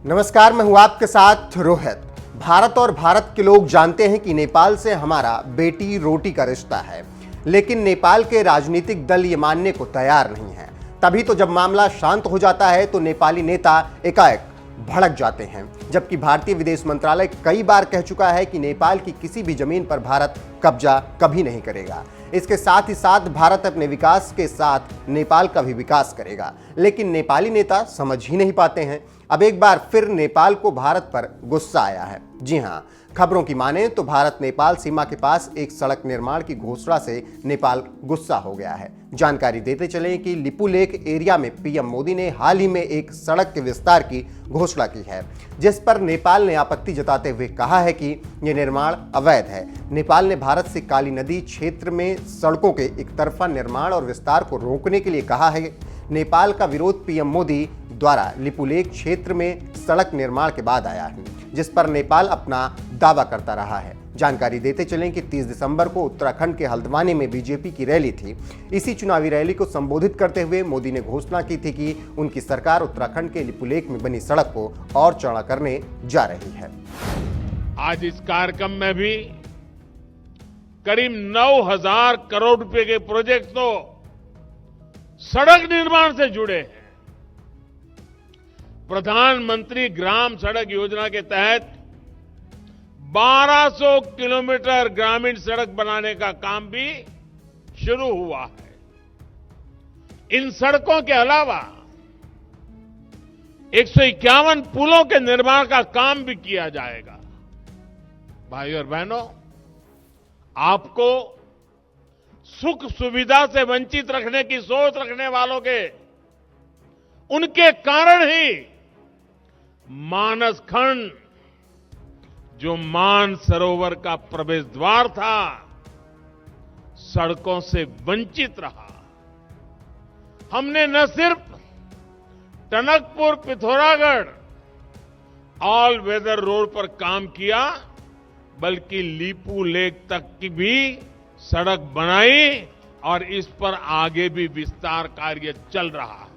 नमस्कार, मैं हूं आपके साथ रोहित। भारत और भारत के लोग जानते हैं कि नेपाल से हमारा बेटी रोटी का रिश्ता है, लेकिन नेपाल के राजनीतिक दल ये मानने को तैयार नहीं है। तभी तो जब मामला शांत हो जाता है तो नेपाली नेता एकाएक भड़क जाते हैं, जबकि भारतीय विदेश मंत्रालय कई बार कह चुका है कि नेपाल की किसी भी जमीन पर भारत कब्जा कभी नहीं करेगा। इसके साथ ही साथ भारत अपने विकास के साथ नेपाल का भी विकास करेगा, लेकिन नेपाली नेता समझ ही नहीं पाते हैं। अब एक बार फिर नेपाल को भारत पर गुस्सा आया है। जी हां, खबरों की माने तो भारत नेपाल सीमा के पास एक सड़क निर्माण की घोषणा से नेपाल गुस्सा हो गया है। जानकारी देते चलें कि लिपुलेख एरिया में पीएम मोदी ने हाल ही में एक सड़क के विस्तार की घोषणा की है, जिस पर नेपाल ने आपत्ति जताते हुए कहा है कि यह निर्माण अवैध है। नेपाल ने भारत से काली नदी क्षेत्र में सड़कों के एक तरफा निर्माण और विस्तार को रोकने के लिए कहा है। नेपाल का विरोध पीएम मोदी द्वारा लिपुलेख क्षेत्र में सड़क निर्माण के बाद आया है, जिस पर नेपाल अपना दावा करता रहा है। जानकारी देते चलें कि 30 दिसंबर को उत्तराखंड के हल्द्वानी में बीजेपी की रैली थी। इसी चुनावी रैली को संबोधित करते हुए मोदी ने घोषणा की थी कि उनकी सरकार उत्तराखंड के लिपुलेख में बनी सड़क को और चौड़ा करने जा रही है। आज इस कार्यक्रम में भी करीब 9,000 करोड़ रुपए के प्रोजेक्ट तो सड़क निर्माण से जुड़े हैं। प्रधानमंत्री ग्राम सड़क योजना के तहत 1200 किलोमीटर ग्रामीण सड़क बनाने का काम भी शुरू हुआ है। इन सड़कों के अलावा 151 पुलों के निर्माण का काम भी किया जाएगा। भाइयों और बहनों, आपको सुख सुविधा से वंचित रखने की सोच रखने वालों के उनके कारण ही मानस खंड, जो मान सरोवर का प्रवेश द्वार था, सड़कों से वंचित रहा। हमने न सिर्फ Tanakpur Pithoragarh all weather road पर काम किया, बल्कि लिपू लेक तक की भी सड़क बनाई और इस पर आगे भी विस्तार कार्य चल रहा है।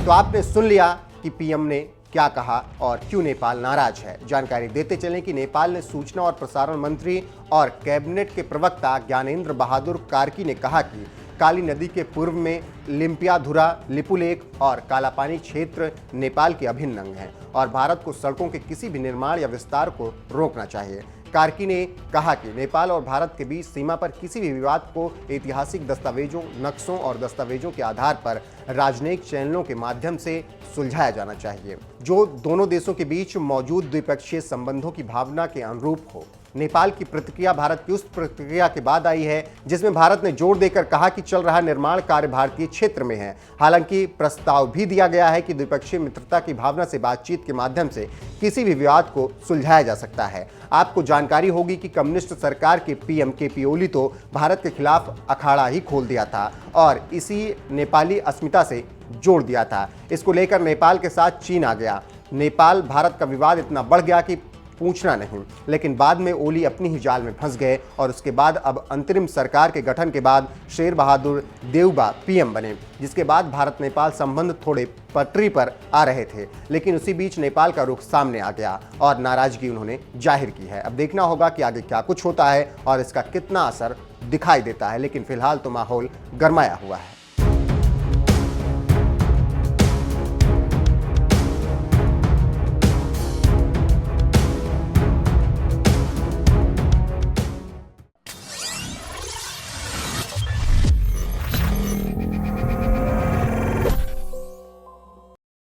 तो आपने सुन लिया कि पीएम ने क्या कहा और क्यों नेपाल नाराज है। जानकारी देते चलें कि नेपाल ने सूचना और प्रसारण मंत्री और कैबिनेट के प्रवक्ता ज्ञानेंद्र बहादुर कार्की ने कहा कि काली नदी के पूर्व में लिम्पियाधुरा, लिपुलेख और कालापानी क्षेत्र नेपाल के अभिन्न अंग हैं और भारत को सड़कों के किसी भी निर्माण या विस्तार को रोकना चाहिए। कार्की ने कहा कि नेपाल और भारत के बीच सीमा पर किसी भी विवाद को ऐतिहासिक दस्तावेजों, नक्शों और दस्तावेजों के आधार पर राजनयिक चैनलों के माध्यम से सुलझाया जाना चाहिए, जो दोनों देशों के बीच मौजूद द्विपक्षीय संबंधों की भावना के अनुरूप हो। नेपाल की प्रतिक्रिया भारत की उस प्रतिक्रिया के बाद आई है जिसमें भारत ने जोर देकर कहा कि चल रहा निर्माण कार्य भारतीय क्षेत्र में है। हालांकि प्रस्ताव भी दिया गया है कि द्विपक्षीय मित्रता की भावना से बातचीत के माध्यम से किसी भी विवाद को सुलझाया जा सकता है। आपको जानकारी होगी कि कम्युनिस्ट सरकार के पीएम केपी ओली तो भारत के खिलाफ अखाड़ा ही खोल दिया था और इसी नेपाली अस्मिता से जोड़ दिया था। इसको लेकर नेपाल के साथ चीन आ गया। नेपाल भारत का विवाद इतना बढ़ गया कि पूछना नहीं, लेकिन बाद में ओली अपनी ही जाल में फंस गए और उसके बाद अब अंतरिम सरकार के गठन के बाद शेर बहादुर देउबा पीएम बने, जिसके बाद भारत नेपाल संबंध थोड़े पटरी पर आ रहे थे। लेकिन उसी बीच नेपाल का रुख सामने आ गया और नाराजगी उन्होंने जाहिर की है। अब देखना होगा कि आगे क्या कुछ होता है और इसका कितना असर दिखाई देता है, लेकिन फिलहाल तो माहौल गरमाया हुआ है।